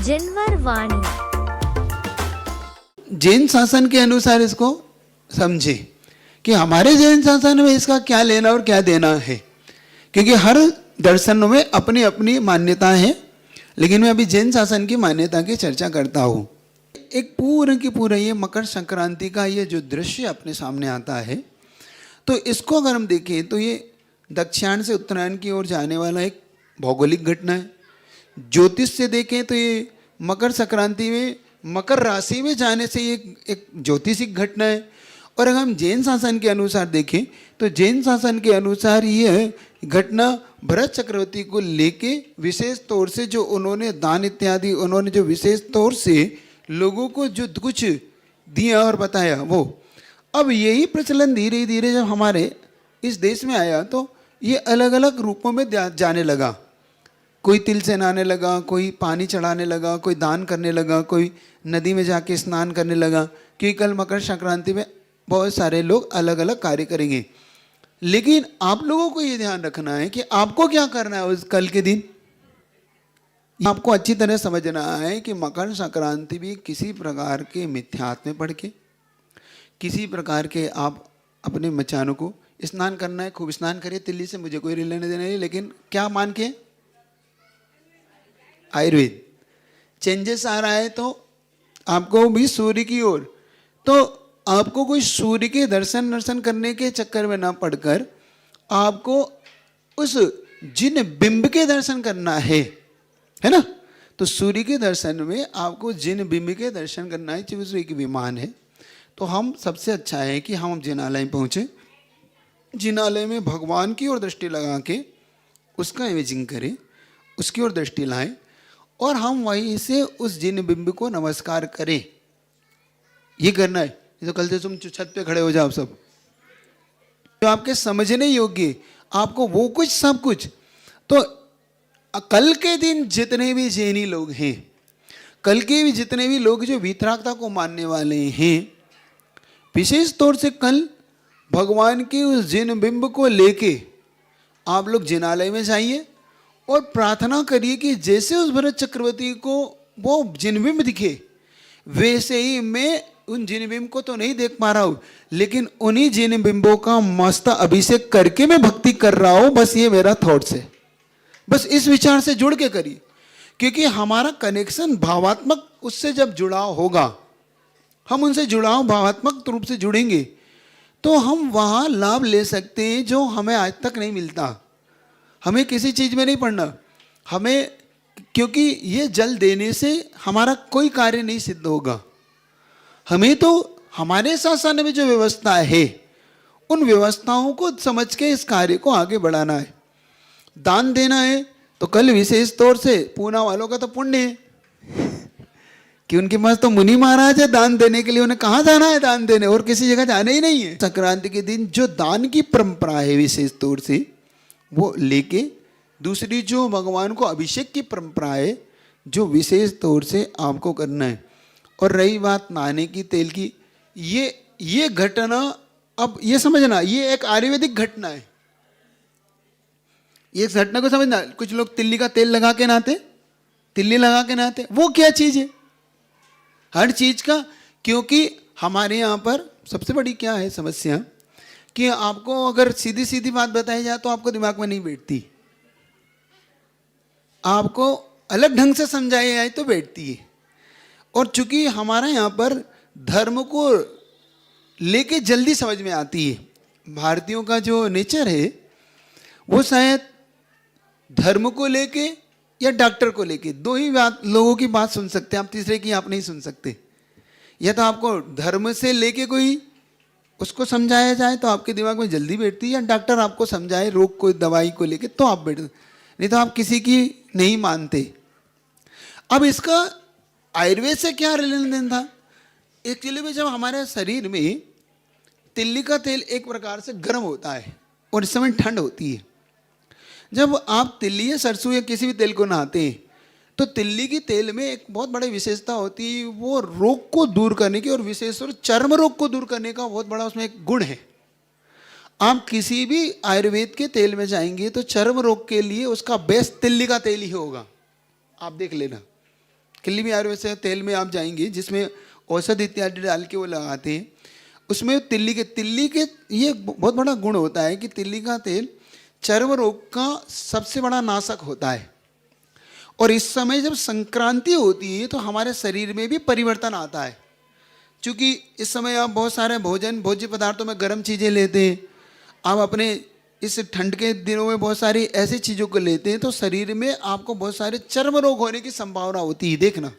जनवर वाणी। जैन शासन के अनुसार इसको समझे कि हमारे जैन शासन में इसका क्या लेना और क्या देना है, क्योंकि हर दर्शन में अपनी अपनी मान्यता है। लेकिन मैं अभी जैन शासन की मान्यता की चर्चा करता हूँ। एक पूर्ण की पूरा ये मकर संक्रांति का ये जो दृश्य अपने सामने आता है, तो इसको अगर हम देखें तो ये दक्षिणायन से उत्तरायण की ओर जाने वाला एक भौगोलिक घटना है। ज्योतिष से देखें तो ये मकर संक्रांति में मकर राशि में जाने से ये एक ज्योतिषिक घटना है। और अगर हम जैन शासन के अनुसार देखें तो जैन शासन के अनुसार ये घटना भरत चक्रवर्ती को लेके विशेष तौर से जो उन्होंने दान इत्यादि उन्होंने जो विशेष तौर से लोगों को जो कुछ दिया और बताया, वो अब यही प्रचलन धीरे धीरे जब हमारे इस देश में आया तो ये अलग अलग रूपों में जाने लगा। कोई तिल से नहाने लगा, कोई पानी चढ़ाने लगा, कोई दान करने लगा, कोई नदी में जाके स्नान करने लगा, क्योंकि कल मकर संक्रांति में बहुत सारे लोग अलग अलग कार्य करेंगे। लेकिन आप लोगों को ये ध्यान रखना है कि आपको क्या करना है उस कल के दिन। आपको अच्छी तरह समझना है कि मकर संक्रांति भी किसी प्रकार के मिथ्यात्व में पढ़ के, किसी प्रकार के आप अपने मचानों को स्नान करना है, खूब स्नान करिए, तिल्ली से मुझे कोई लेने देना नहीं। लेकिन क्या मान के आयुर्वेद चेंजेस आ रहा है तो आपको भी सूर्य की ओर, तो आपको कोई सूर्य के दर्शन करने के चक्कर में ना पड़कर आपको उस जिन बिंब के दर्शन करना है ना। तो सूर्य के दर्शन में आपको जिन बिंब के दर्शन करना है, जो सूर्य की विमान है। तो हम सबसे अच्छा है कि हम जिनालय पहुँचे, जिनालय में भगवान की ओर दृष्टि लगा के उसका इमेजिंग करें, उसकी ओर दृष्टि लाएं और हम वहीं से उस जिन बिंब को नमस्कार करें। ये करना है। तो कल से तुम छत पे खड़े हो जाओ सब, जो आपके समझने योग्य आपको वो कुछ सब कुछ। तो कल के दिन जितने भी जैनी लोग हैं, कल के भी जितने भी लोग जो वीतरागता को मानने वाले हैं, विशेष तौर से कल भगवान के उस जिन बिंब को लेके आप लोग जिनालय में जाइए और प्रार्थना करिए कि जैसे उस भरत चक्रवर्ती को वो जिन बिंब दिखे, वैसे ही मैं उन जिन बिंब को तो नहीं देख पा रहा हूँ, लेकिन उन्हीं जिन बिंबों का मस्त अभिषेक करके मैं भक्ति कर रहा हूँ। बस ये मेरा थॉट्स है। बस इस विचार से जुड़ के करिए, क्योंकि हमारा कनेक्शन भावात्मक उससे जब जुड़ाव होगा, हम उनसे जुड़ाव भावात्मक रूप से जुड़ेंगे तो हम वहाँ लाभ ले सकते हैं जो हमें आज तक नहीं मिलता। हमें किसी चीज़ में नहीं पड़ना, हमें, क्योंकि ये जल देने से हमारा कोई कार्य नहीं सिद्ध होगा। हमें तो हमारे शासन में जो व्यवस्था है उन व्यवस्थाओं को समझ के इस कार्य को आगे बढ़ाना है। दान देना है तो कल विशेष तौर से पूना वालों का तो पुण्य है कि उनके पास तो मुनि महाराज है दान देने के लिए। उन्हें कहाँ जाना है दान देने, और किसी जगह जाना ही नहीं है। संक्रांति के दिन जो दान की परंपरा है विशेष तौर से वो लेके, दूसरी जो भगवान को अभिषेक की परंपरा है जो विशेष तौर से आपको करना है। और रही बात नहाने की, तेल की, ये घटना, अब ये समझना, ये एक आयुर्वेदिक घटना है। ये घटना को समझना। कुछ लोग तिल्ली का तेल लगा के नहाते, तिल्ली लगा के नहाते, वो क्या चीज है? हर चीज का, क्योंकि हमारे यहाँ पर सबसे बड़ी क्या है समस्या कि आपको अगर सीधी सीधी बात बताई जाए तो आपको दिमाग में नहीं बैठती, आपको अलग ढंग से समझाई जाए तो बैठती है। और चूंकि हमारा यहाँ पर धर्म को लेके जल्दी समझ में आती है, भारतीयों का जो नेचर है वो शायद धर्म को लेके या डॉक्टर को लेके दो ही बात, लोगों की बात सुन सकते हैं आप, तीसरे की आप नहीं सुन सकते। या तो आपको धर्म से लेके कोई उसको समझाया जाए तो आपके दिमाग में जल्दी बैठती है, या डॉक्टर आपको समझाए रोग को, दवाई को लेके तो आप बैठते, नहीं तो आप किसी की नहीं मानते। अब इसका आयुर्वेद से क्या लेन देन था? एक्चुअली में जब हमारे शरीर में तिल्ली का तेल एक प्रकार से गर्म होता है और इस समय ठंड होती है, जब आप तिल्ली या सरसों या किसी भी तेल को नहाते हैं तो तिल्ली की तेल में एक बहुत बड़ी विशेषता होती है, वो रोग को दूर करने की, और विशेष तौर चर्म रोग को दूर करने का बहुत बड़ा उसमें एक गुण है। आप किसी भी आयुर्वेद के तेल में जाएंगे तो चर्म रोग के लिए उसका बेस्ट तिल्ली का तेल ही होगा। आप देख लेना, किल्ली में आयुर्वेद से तेल में आप जाएंगे जिसमें औषधि इत्यादि डाल के वो लगाते हैं, उसमें तिल्ली के ये बहुत बड़ा गुण होता है कि तिल्ली का तेल चर्म रोग का सबसे बड़ा नाशक होता है। और इस समय जब संक्रांति होती है तो हमारे शरीर में भी परिवर्तन आता है, क्योंकि इस समय आप बहुत सारे भोज्य पदार्थों में गर्म चीज़ें लेते हैं, आप अपने इस ठंड के दिनों में बहुत सारी ऐसी चीज़ों को लेते हैं, तो शरीर में आपको बहुत सारे चर्म रोग होने की संभावना होती है। देखना